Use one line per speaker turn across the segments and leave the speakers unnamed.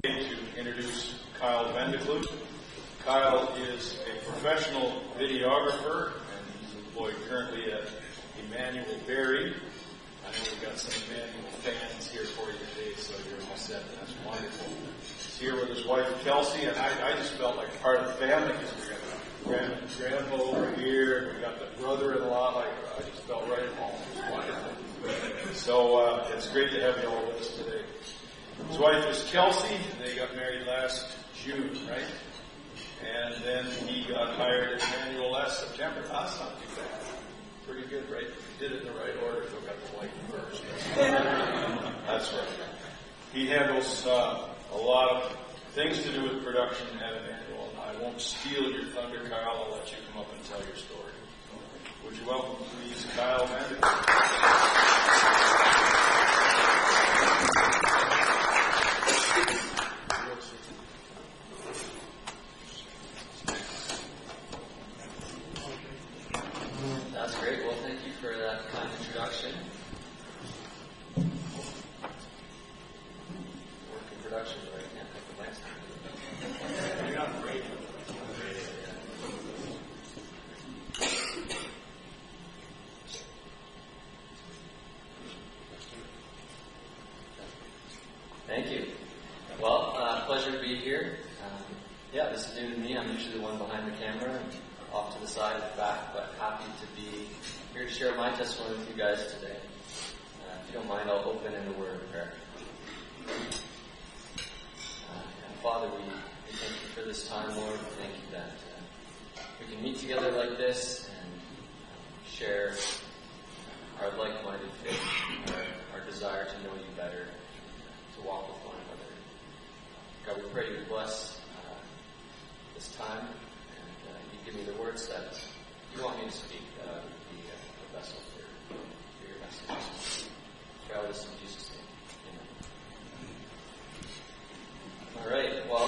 To introduce Kyle Vandekleut. Kyle is a professional videographer and he's employed currently at Emmanuel Berry. I know we've got some Emmanuel fans here for you today, so you're all set. That's wonderful. He's here with his wife Kelsey, and I just felt like part of the family because we got the grandpa over here, and we got the brother-in-law. I just felt right at home. It was wonderful. So it's great to have you all with us today. His wife is Kelsey. They got married last June, right? And then he got hired at Emmanuel last September. That's not too bad. Pretty good, right? He did it in the right order. So got the wife first. That's right. He handles a lot of things to do with production at Emmanuel. And I won't steal your thunder, Kyle. I'll let you come up and tell your story. Would you welcome, please, Kyle Vandekleut?
That's great. Well, thank you for that kind introduction. Work in production, but I can't pick the next time.
You're not great.
Thank you. Well, pleasure to be here. This is new to me. I'm usually the one behind the camera and off to the side and back, but happy to be here to share my testimony with you guys today. If you don't mind, I'll open in a word of prayer. And Father, we thank you for this time, Lord. We thank you that we can meet together like this and share our like-minded faith, our desire to know you better, to walk with one another. God, we pray you bless this time, and you give me the words that you want me to speak, that I would be a vessel for your message. Pray all this in Jesus' name. Amen. All right, well,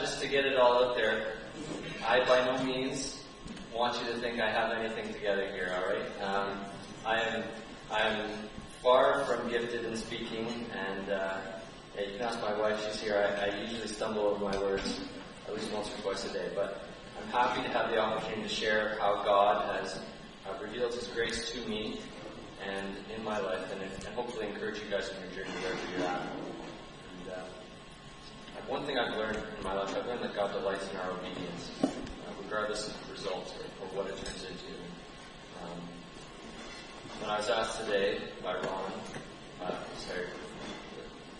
just to get it all out there, I by no means want you to think I have anything together here, all right? I am far from gifted in speaking, and you can ask my wife, she's here. I usually stumble over my words at least once or twice a day, but I'm happy to have the opportunity to share how God has revealed His grace to me and in my life, and hopefully encourage you guys in your journey wherever you're at. And one thing I've learned in my life, I've learned that God delights in our obedience, regardless of the results or what it turns into. When I was asked today by Ron,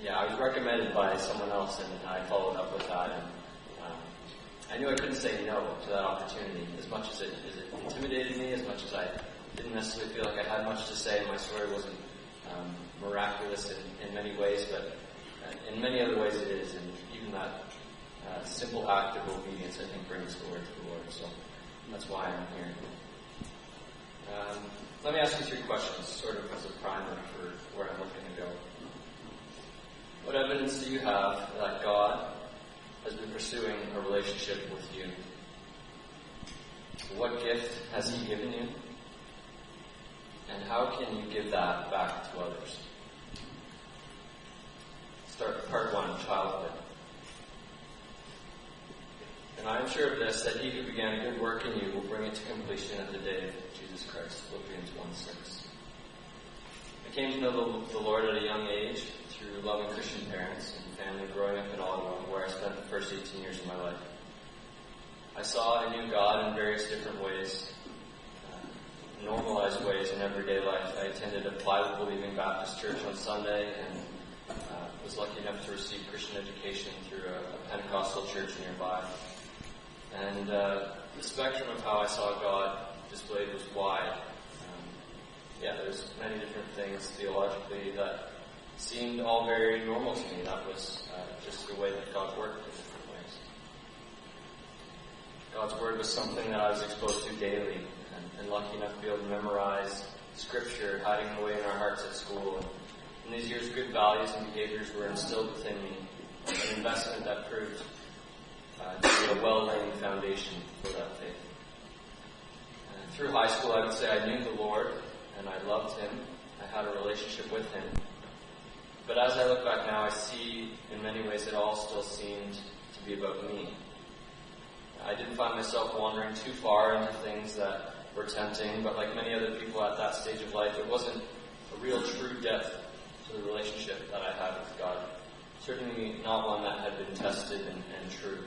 I was recommended by someone else, and I followed up with that, and I knew I couldn't say no to that opportunity, as much as it intimidated me, as much as I didn't necessarily feel like I had much to say. My story wasn't miraculous in many ways, but in many other ways it is, and even that simple act of obedience, I think, brings glory to the Lord, so that's why I'm here. Let me ask you 3 questions, sort of as a primer for where I'm looking to go. What evidence do you have that God has been pursuing a relationship with you? What gift has He given you? And how can you give that back to others? Start with part 1, childhood. And I am sure of this, that He who began a good work in you will bring it to completion at the day of Jesus Christ. Philippians 1:6. I came to know the Lord at a young age through loving Christian parents and family growing up in Ottawa, where I spent the first 18 years of my life. I saw and knew God in various different ways, normalized ways in everyday life. I attended a Bible-believing Baptist church on Sunday and was lucky enough to receive Christian education through a Pentecostal church nearby. And the spectrum of how I saw God displayed was wide. There's many different things theologically that seemed all very normal to me. That was just the way that God worked in different ways. God's Word was something that I was exposed to daily, and lucky enough to be able to memorize Scripture, hiding away in our hearts at school. And in these years, good values and behaviors were instilled within me, an investment that proved to be a well-laid foundation for that faith. Through high school, I would say I knew the Lord, and I loved Him. I had a relationship with Him. But as I look back now, I see in many ways it all still seemed to be about me. I didn't find myself wandering too far into things that were tempting, but like many other people at that stage of life, it wasn't a real true depth to the relationship that I had with God. Certainly not one that had been tested and true.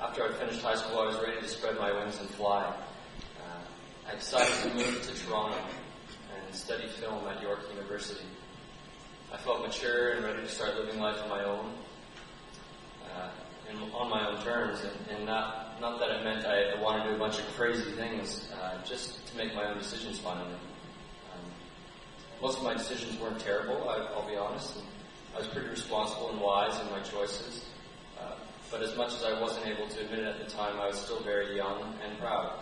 After I finished high school, I was ready to spread my wings and fly. I decided to move to Toronto and study film at York University. I felt mature and ready to start living life on my own, and on my own terms. And not that it meant I wanted to do a bunch of crazy things, just to make my own decisions finally. Most of my decisions weren't terrible, I'll be honest. And I was pretty responsible and wise in my choices. But as much as I wasn't able to admit it at the time, I was still very young and proud.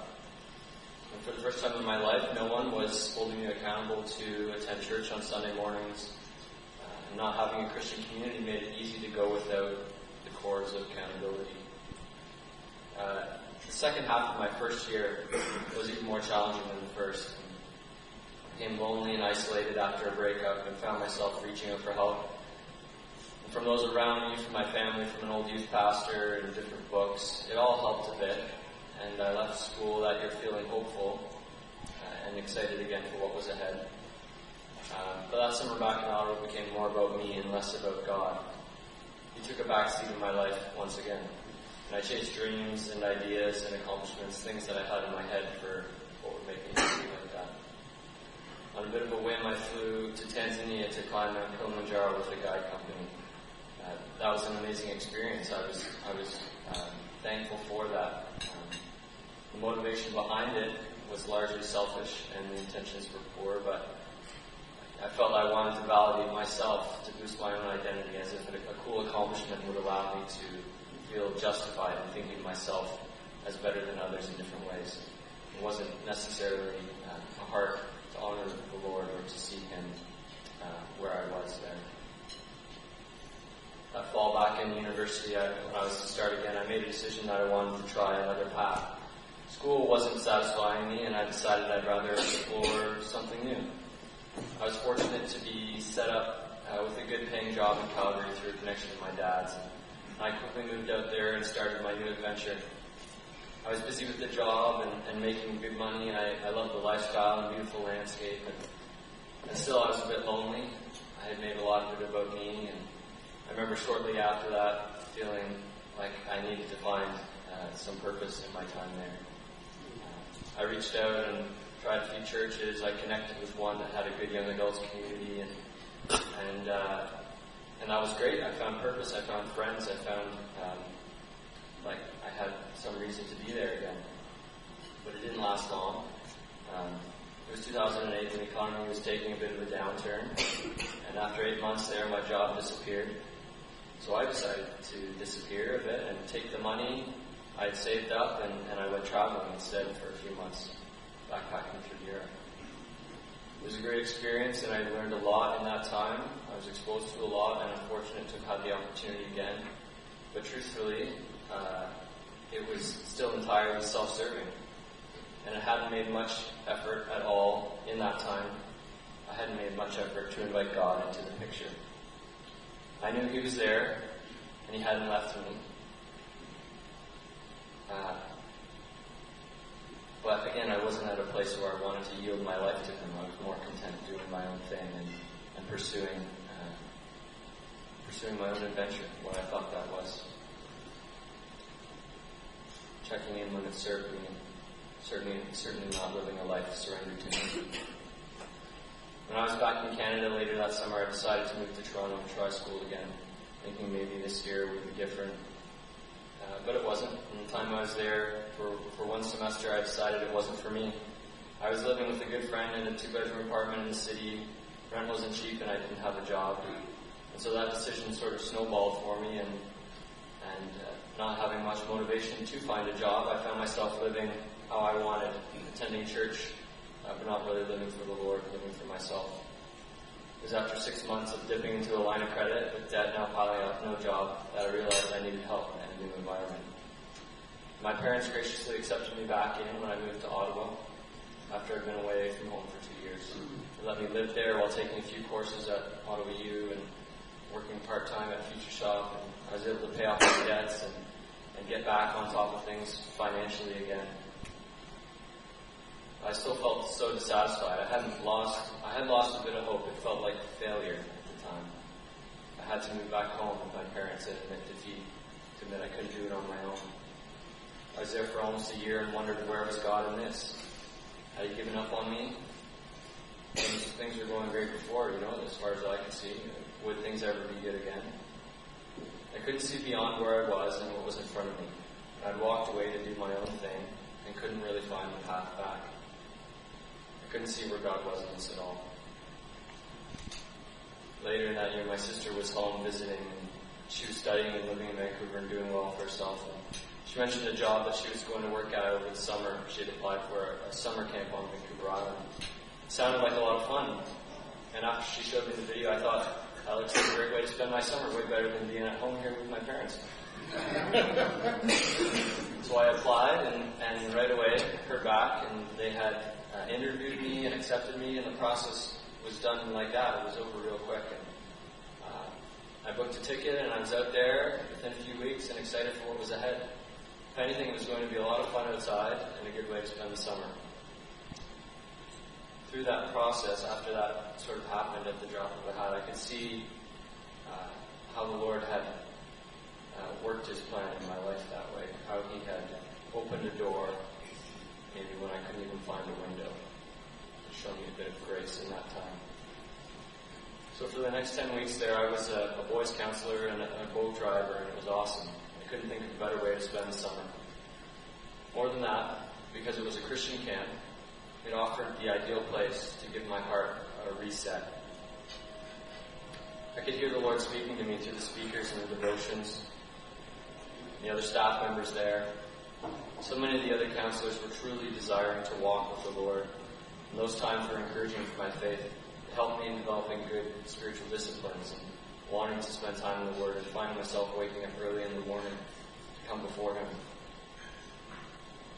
And for the first time in my life, no one was holding me accountable to attend church on Sunday mornings. And not having a Christian community made it easy to go without the cords of accountability. The second half of my first year was even more challenging than the first. I became lonely and isolated after a breakup and found myself reaching out for help. And from those around me, from my family, from an old youth pastor, and different books, it all helped a bit. And I left school that year feeling hopeful and excited again for what was ahead. But that summer back in Ottawa became more about me and less about God. He took a backseat in my life once again. And I chased dreams and ideas and accomplishments, things that I had in my head for what would make me happy like that. On a bit of a whim, I flew to Tanzania to climb Mount Kilimanjaro with a guide company. That was an amazing experience. I was thankful for that. The motivation behind it was largely selfish and the intentions were poor, but I felt I wanted to validate myself, to boost my own identity, as if a cool accomplishment would allow me to feel justified in thinking of myself as better than others in different ways. It wasn't necessarily a heart to honor the Lord or to seek Him where I was there. That fall back in university, when I was to start again, I made a decision that I wanted to try another path. School wasn't satisfying me, and I decided I'd rather explore something new. I was fortunate to be set up with a good paying job in Calgary through a connection with my dad's. And I quickly moved out there and started my new adventure. I was busy with the job and making good money, and I loved the lifestyle and beautiful landscape. And still I was a bit lonely. I had made a lot of it about me, and I remember shortly after that feeling like I needed to find some purpose in my time there. I reached out and tried a few churches. I connected with one that had a good young adults community, and that was great. I found purpose. I found friends. I found like I had some reason to be there again. But it didn't last long. It was 2008, and the economy was taking a bit of a downturn. And after 8 months there, my job disappeared. So I decided to disappear a bit and take the money I had saved up, and I went traveling instead for a few months, backpacking through Europe. It was a great experience, and I learned a lot in that time. I was exposed to a lot, and I'm fortunate to have had the opportunity again. But truthfully, it was still entirely self-serving. And I hadn't made much effort at all in that time. I hadn't made much effort to invite God into the picture. I knew He was there, and He hadn't left me. But again, I wasn't at a place where I wanted to yield my life to Him. I was more content doing my own thing and pursuing my own adventure, what I thought that was. Checking in when it served me, certainly not living a life surrendered to Him. When I was back in Canada later that summer, I decided to move to Toronto and try school again, thinking maybe this year would be different. But it wasn't. In the time I was there, for one semester, I decided it wasn't for me. I was living with a good friend in a 2-bedroom apartment in the city. Rent wasn't cheap, and I didn't have a job. And so that decision sort of snowballed for me, and not having much motivation to find a job, I found myself living how I wanted, attending church, but not really living for the Lord, living for myself. It was after 6 months of dipping into a line of credit with debt now piling up, no job, that I realized I needed help and a new environment. My parents graciously accepted me back in when I moved to Ottawa. after I'd been away from home for 2 years. They let me live there while taking a few courses at Ottawa U and working part-time at Future Shop. And I was able to pay off my debts and get back on top of things financially again. I still felt so dissatisfied. I had lost a bit of hope. It felt like failure at the time. I had to move back home with my parents and admit defeat, to admit I couldn't do it on my own. I was there for almost a year and wondered where was God in this. Had he given up on me? Things were going great before, as far as I could see. Would things ever be good again? I couldn't see beyond where I was and what was in front of me. I'd walked away to do my own thing and couldn't really find the path back. I couldn't see where God was in this at all. Later in that year, my sister was home visiting, and she was studying and living in Vancouver and doing well for herself. And she mentioned a job that she was going to work at over the summer. She had applied for a summer camp on Vancouver Island. It sounded like a lot of fun. And after she showed me the video, I thought, that looks like a great way to spend my summer, way better than being at home here with my parents. So I applied and right away heard back, and they had interviewed me and accepted me, and the process was done like that. It was over real quick. And I booked a ticket, and I was out there within a few weeks and excited for what was ahead. If anything, it was going to be a lot of fun outside and a good way to spend the summer. Through that process, after that sort of happened at the drop of a hat, I could see how the Lord had worked his plan in my life that way, how he had opened a door maybe when I couldn't even find a window, and shown me a bit of grace in that time. So for the next 10 weeks there, I was a boys counselor and a boat driver, and it was awesome. I couldn't think of a better way to spend the summer. More than that, because it was a Christian camp, it offered the ideal place to give my heart a reset. I could hear the Lord speaking to me through the speakers and the devotions, the other staff members there. So many of the other counselors were truly desiring to walk with the Lord, and those times were encouraging for my faith. It helped me in developing good spiritual disciplines and wanting to spend time in the Word and finding myself waking up early in the morning to come before Him,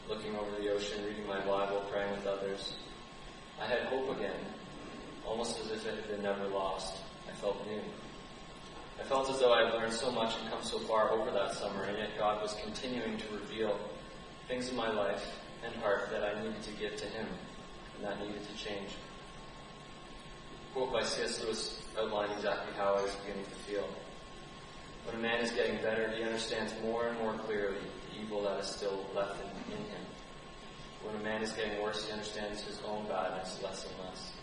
looking over the ocean, reading my Bible, praying with others. I had hope again, almost as if it had been never lost. I felt new. I felt as though I had learned so much and come so far over that summer, and yet God was continuing to reveal things in my life and heart that I needed to give to Him, and that needed to change. A quote by C.S. Lewis outlined exactly how I was beginning to feel. When a man is getting better, he understands more and more clearly the evil that is still left in him. When a man is getting worse, he understands his own badness less and less.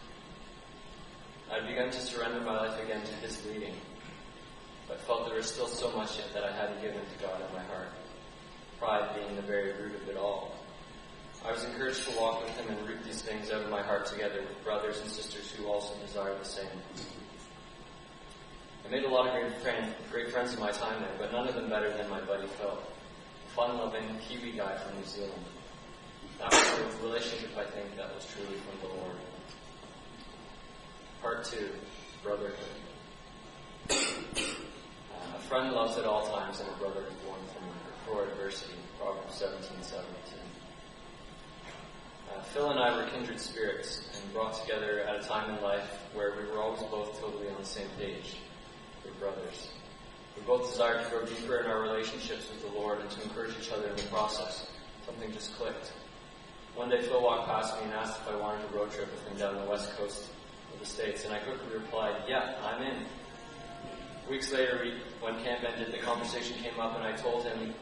I had begun to surrender my life again to His leading, but felt there was still so much yet that I hadn't given to God in my heart, pride being the very root of it all. I was encouraged to walk with Him and root these things out of my heart together with brothers and sisters who also desire the same. I made a lot of great friends in my time there, but none of them better than my buddy Phil, a fun-loving Kiwi guy from New Zealand. That was a relationship, I think, that was truly from the Lord. Part 2, Brotherhood. A friend loves at all times, and a brother is born for adversity. Proverbs 17:17. Phil and I were kindred spirits and brought together at a time in life where we were always both totally on the same page. We're brothers. We both desired to grow deeper in our relationships with the Lord and to encourage each other in the process. Something just clicked. One day Phil walked past me and asked if I wanted a road trip with him down the west coast of the States, and I quickly replied, yeah, I'm in. Weeks later, when camp ended, the conversation came up, and I told him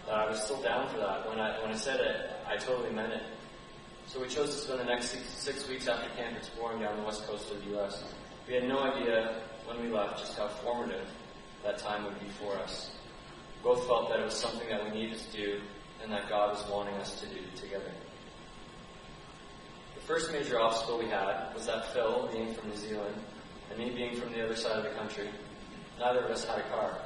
that I was still down for that. When I said it, I totally meant it. So we chose to spend the next 6 weeks after camp exploring down the west coast of the U.S. We had no idea when we left just how formative that time would be for us. We both felt that it was something that we needed to do and that God was wanting us to do together. The first major obstacle we had was that Phil, being from New Zealand, and me being from the other side of the country, neither of us had a car.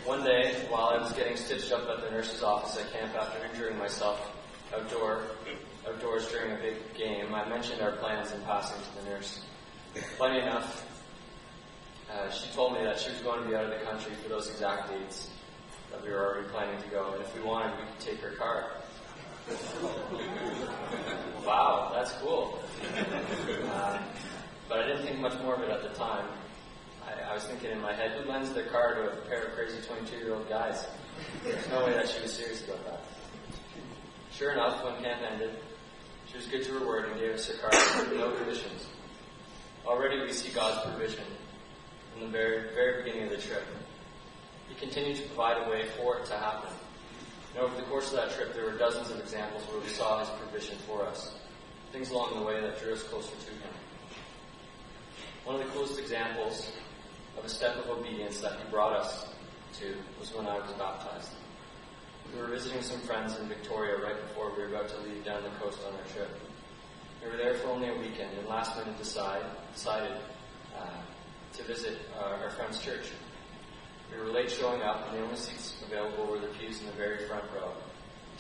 One day, while I was getting stitched up at the nurse's office at camp after injuring myself outdoors during a big game, I mentioned our plans in passing to the nurse. Funny enough, she told me that she was going to be out of the country for those exact dates that we were already planning to go, and if we wanted, we could take her car. Wow, that's cool. But I didn't think much more of it at the time. I was thinking in my head, who lends their car to a pair of crazy 22-year-old guys? There's no way that she was serious about that. Sure enough, when camp ended, she was good to her word and gave us her car with no conditions. Already we see God's provision from the very beginning of the trip. He continued to provide a way for it to happen. And over the course of that trip, there were dozens of examples where we saw His provision for us. Things along the way that drew us closer to Him. One of the coolest examples of a step of obedience that He brought us to was when I was baptized. We were visiting some friends in Victoria right before we were about to leave down the coast on our trip. We were there for only a weekend and last minute decided to visit our friend's church. We were late showing up and the only seats available were the pews in the very front row,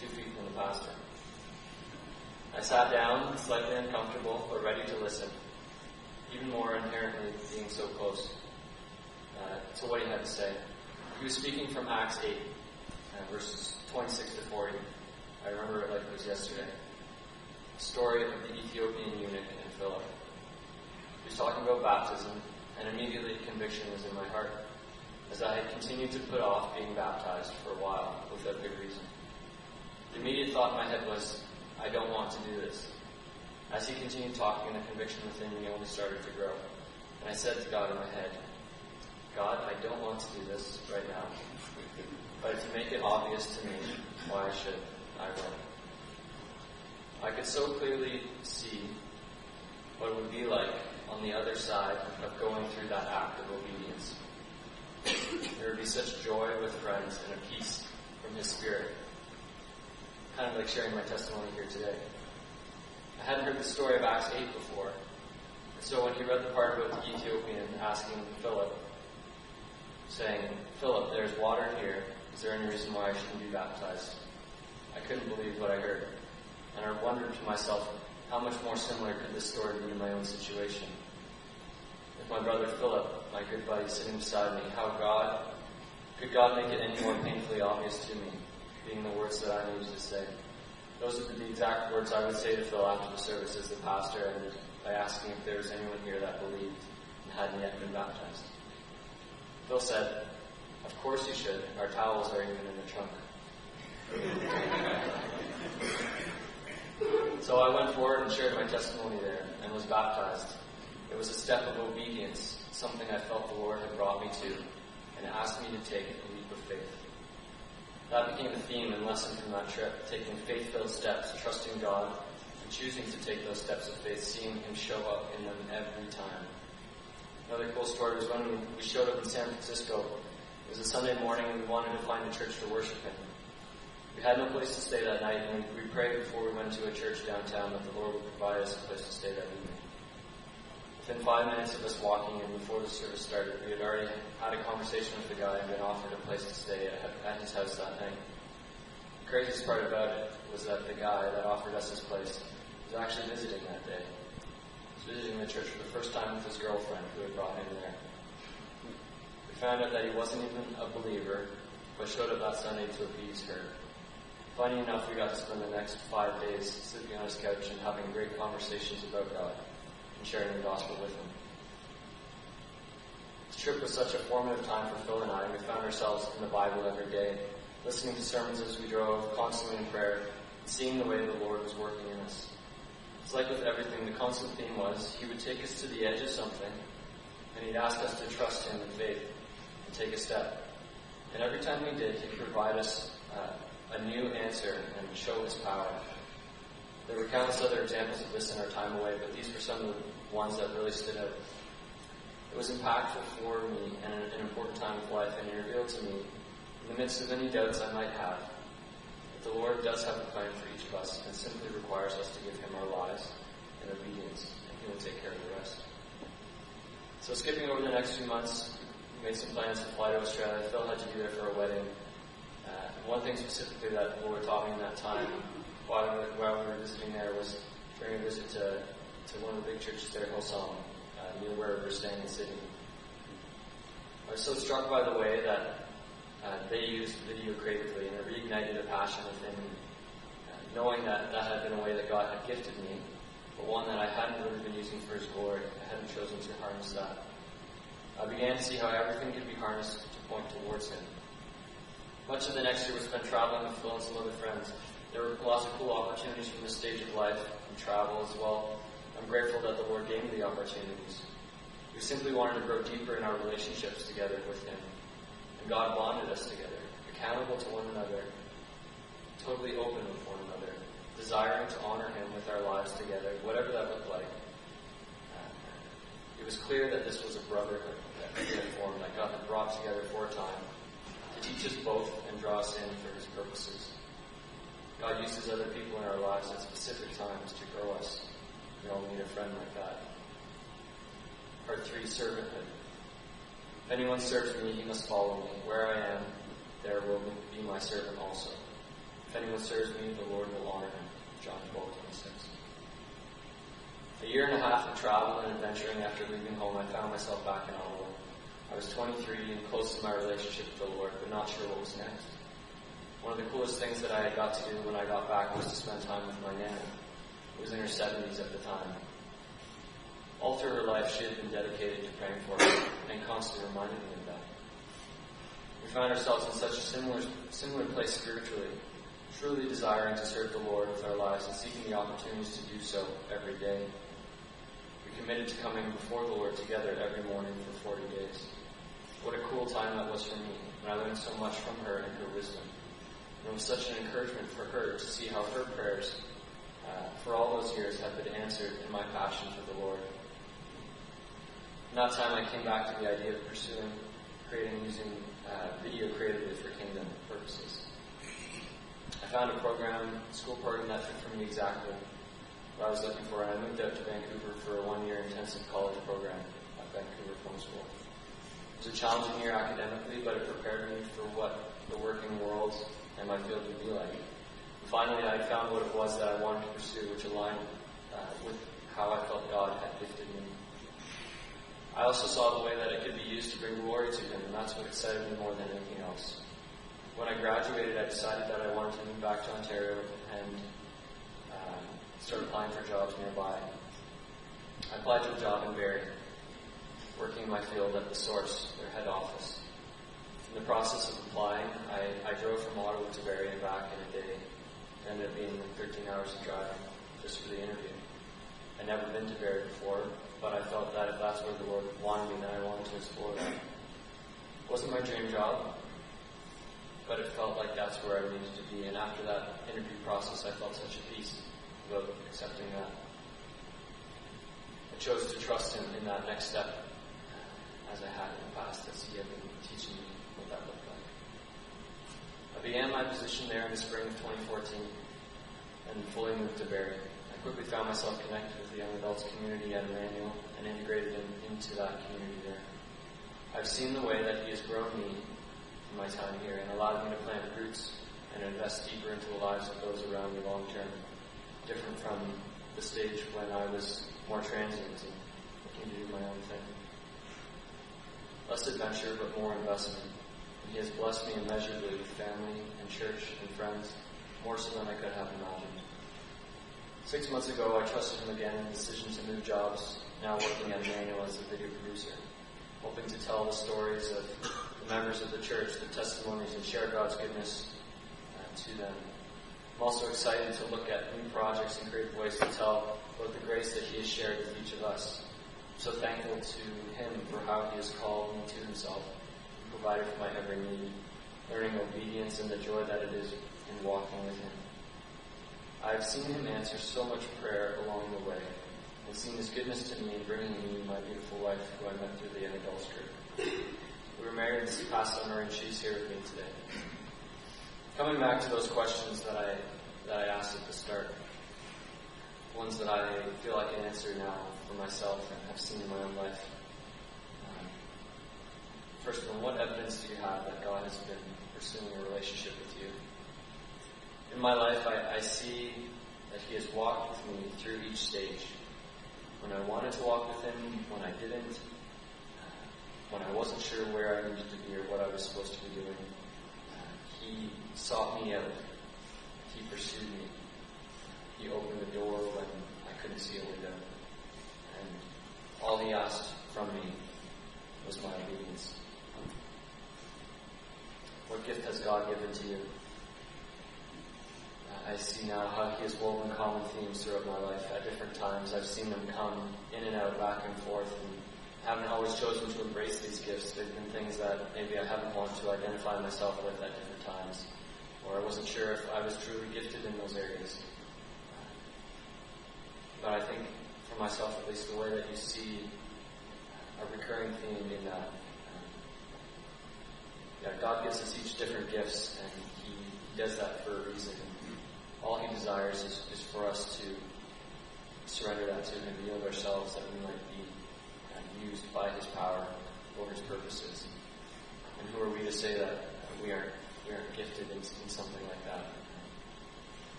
2 feet from the pastor. I sat down, slightly uncomfortable, but ready to listen, even more inherently being so close to what he had to say. He was speaking from Acts 8, verses 26 to 40. I remember it like it was yesterday. The story of the Ethiopian eunuch and Philip. He was talking about baptism, and immediately conviction was in my heart, as I had continued to put off being baptized for a while without good reason. The immediate thought in my head was, I don't want to do this. As he continued talking, the conviction within me only started to grow. And I said to God in my head, God, I don't want to do this right now. But if you make it obvious to me, why should I will? I could so clearly see what it would be like on the other side of going through that act of obedience. There would be such joy with friends and a peace from His Spirit. Kind of like sharing my testimony here today. I hadn't heard the story of Acts 8 before. And so when he read the part about the Ethiopian asking Philip, saying, Philip, there's water here. Is there any reason why I shouldn't be baptized? I couldn't believe what I heard. And I wondered to myself, how much more similar could this story be to my own situation? With my brother Philip, my good buddy, sitting beside me, could God make it any more painfully obvious to me, being the words that I needed to say? Those are the exact words I would say to Phil after the service as the pastor ended by asking if there was anyone here that believed and hadn't yet been baptized. Phil said, of course you should. Our towels are even in the trunk. So I went forward and shared my testimony there and was baptized. It was a step of obedience, something I felt the Lord had brought me to, and asked me to take a leap of faith. That became a theme and lesson from that trip, taking faith-filled steps, trusting God, and choosing to take those steps of faith, seeing Him show up in them every time. Another cool story was when we showed up in San Francisco. It was a Sunday morning and we wanted to find a church to worship in. We had no place to stay that night, and we prayed before we went to a church downtown that the Lord would provide us a place to stay that evening. Within 5 minutes of us walking in before the service started, we had already had a conversation with the guy and been offered a place to stay at his house that night. The craziest part about it was that the guy that offered us his place was actually visiting that day. He was visiting the church for the first time with his girlfriend who had brought him there. We found out that he wasn't even a believer, but showed up that Sunday to appease her. Funny enough, we got to spend the next 5 days sleeping on his couch and having great conversations about God and sharing the gospel with him. This trip was such a formative time for Phil and I, and we found ourselves in the Bible every day, listening to sermons as we drove, constantly in prayer, and seeing the way the Lord was working in us. It's like with everything, the constant theme was He would take us to the edge of something, and He'd ask us to trust Him in faith and take a step. And every time we did, He'd provide us a new answer and show His power. There were countless other examples of this in our time away, but these were some of the ones that really stood out. It was impactful for me and an important time of life, and it revealed to me, in the midst of any doubts I might have, that the Lord does have a plan for each of us and simply requires us to give Him our lives in obedience, and He will take care of the rest. So skipping over the next few months, we made some plans to fly to Australia. Phil had to be there for a wedding. One thing specifically that the Lord taught me in that time while we were visiting there was during a visit to one of the big churches there, Hillsong, near where we're staying in Sydney. I was so struck by the way that they used video creatively, and it reignited a passion within me. knowing that that had been a way that God had gifted me, but one that I hadn't really been using for His glory. I hadn't chosen to harness that. I began to see how everything could be harnessed to point towards Him. Much of the next year was spent traveling with Phil and some other friends. There were lots of cool opportunities from this stage of life and travel as well. I'm grateful that the Lord gave me the opportunities. We simply wanted to grow deeper in our relationships together with Him. And God bonded us together, accountable to one another, totally open with one another, desiring to honor Him with our lives together, whatever that looked like. It was clear that this was a brotherhood that we had formed, that God had brought together for a time to teach us both and draw us in for His purposes. God uses other people in our lives at specific times to grow us. We all need a friend like that. Part 3, servanthood. If anyone serves me, he must follow me. Where I am, there will be my servant also. If anyone serves me, the Lord will honor him. John 12:26. A year and a half of travel and adventuring after leaving home, I found myself back in Ottawa. I was 23 and close to my relationship with the Lord, but not sure what was next. One of the coolest things that I got to do when I got back was to spend time with my Nana. It was in her 70s at the time. All through her life, she had been dedicated to praying for me and constantly reminded me of that. We found ourselves in such a similar place spiritually, truly desiring to serve the Lord with our lives and seeking the opportunities to do so every day. We committed to coming before the Lord together every morning for 40 days. What a cool time that was for me, and I learned so much from her and her wisdom. And it was such an encouragement for her to see how her prayers for all those years had been answered in my passion for the Lord. In that time, I came back to the idea of pursuing, creating, using video creatively for kingdom purposes. I found a school program that fit for me exactly what I was looking for, and I moved out to Vancouver for a 1-year intensive college program at Vancouver Film School. It was a challenging year academically, but it prepared me for what the working world and my field would be like. And finally, I found what it was that I wanted to pursue, which aligned with how I felt God had gifted me. I also saw the way that it could be used to bring glory to Him, and that's what excited me more than anything else. When I graduated, I decided that I wanted to move back to Ontario and start applying for jobs nearby. I applied to a job in Barrie, working in my field at The Source, their head office. In the process of applying, I drove from Ottawa to Barrie and back in a day. It ended up being 13 hours of driving just for the interview. I'd never been to Barrie before, but I felt that if that's where the Lord wanted me, then I wanted to explore that. It wasn't my dream job, but it felt like that's where I needed to be. And after that interview process, I felt such a peace about accepting that. I chose to trust Him in that next step, as I had in the past, as He had been teaching me what that looked like. I began my position there in the spring of 2014 and fully moved to Barrie. I quickly found myself connected with the young adults community at Emmanuel and integrated into that community there. I've seen the way that He has grown me in my time here and allowed me to plant roots and invest deeper into the lives of those around me long term, different from the stage when I was more transient and looking to do my own thing. Less adventure, but more investment. And He has blessed me immeasurably with family and church and friends, more so than I could have imagined. 6 months ago, I trusted Him again in the decision to move jobs, now working at Emmanuel as a video producer, hoping to tell the stories of the members of the church, the testimonies, and share God's goodness to them. I'm also excited to look at new projects and creative ways to tell about the grace that He has shared with each of us. I'm so thankful to Him for how He has called me to Himself and provided for my every need, learning obedience and the joy that it is in walking with Him. I have seen Him answer so much prayer along the way, and seen His goodness to me in bringing me my beautiful wife, who I met through the young adults group. We were married this past summer, and she's here with me today. Coming back to those questions that I asked at the start, ones that I feel I can answer now for myself and have seen in my own life. First one, what evidence do you have that God has been pursuing a relationship with you? In my life, I see that He has walked with me through each stage. When I wanted to walk with Him, when I didn't, when I wasn't sure where I needed to be or what I was supposed to be doing. He sought me out. He pursued me. he opened the door when I couldn't see a window. And all he asked from me was my obedience. What gift has God given to you? I see now how he has woven common themes throughout my life at different times. I've seen them come in and out, back and forth, and haven't always chosen to embrace these gifts. They've been things that maybe I haven't wanted to identify myself with at different times, or I wasn't sure if I was truly gifted in those areas. But I think, for myself at least, the way that you see a recurring theme in that, God gives us each different gifts, and he does that for a reason. All he desires is for us to surrender that to him, yield ourselves, that we might be used by his power for his purposes. And who are we to say that we aren't gifted in something like that?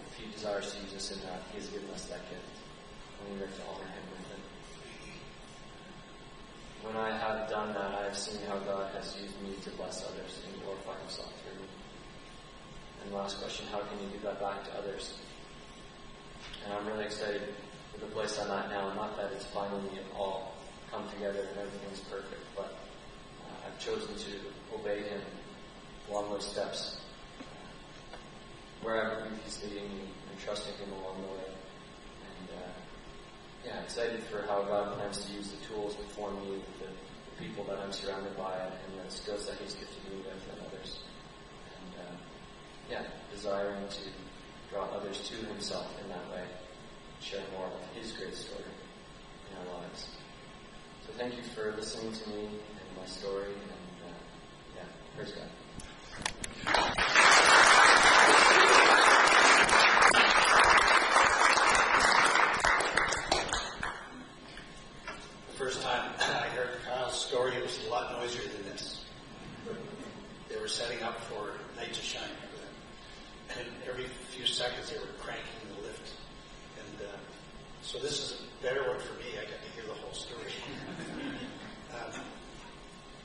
If he desires to use us in that, he has given us that gift, and we are to honor him with it. When I have done that, I have seen how God has used me to bless others and glorify himself through me. And last question, how can you give that back to others? And I'm really excited for the place I'm at now. Not that it's finally all come together and everything's perfect, but I've chosen to obey him along those steps. Wherever he's leading me and trusting him along the way. And excited for how God plans to use the tools before me, the people that I'm surrounded by, and the skills that he's gifted me with and others. And desiring to draw others to himself in that way, share more of his great story in our lives. So thank you for listening to me and my story, and praise God.
The first time I heard Kyle's story, it was a lot noisier than this. They were setting up for night to shine for them. And every few seconds they were cranking the lift. And so this is a better one for me. I got to hear the whole story.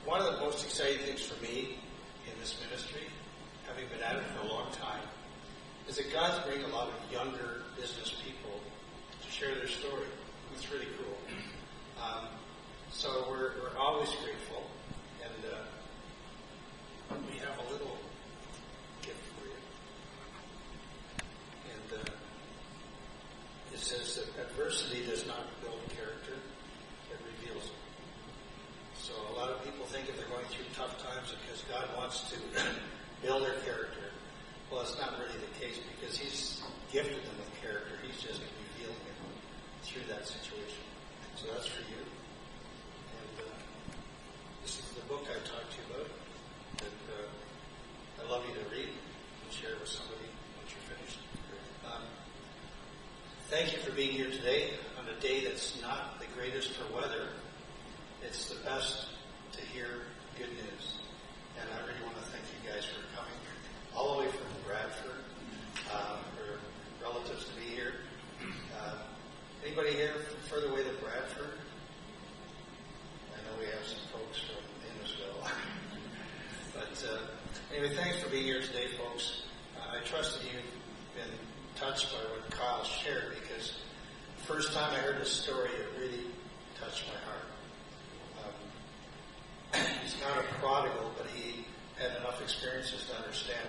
One of the most exciting things for me in this ministry, having been at it for a long time, is that God's bringing a lot of younger business people to share their story. It's really cool. So we're always grateful, and we have a little gift for you. And it says that adversity does not build character, it reveals it. So a lot of people think if they're going through tough times because God wants to build their character. Well, it's not really the case, because he's gifted them with character. He's just revealing it through that situation. So that's for you. And this is the book I talked to you about that I'd love you to read and share with somebody once you're finished. Thank you for being here today on a day that's not the greatest for weather. It's the best to hear good news. And I really want to thank you guys for coming all the way from Bradford, for relatives to be here. Anybody here from further away than Bradford? I know we have some folks from Innisfil. But anyway, thanks for being here today, folks. I trust that you've been touched by what Kyle shared, because the first time I heard his story, it really touched my heart. He's not a prodigal, but he had enough experiences to understand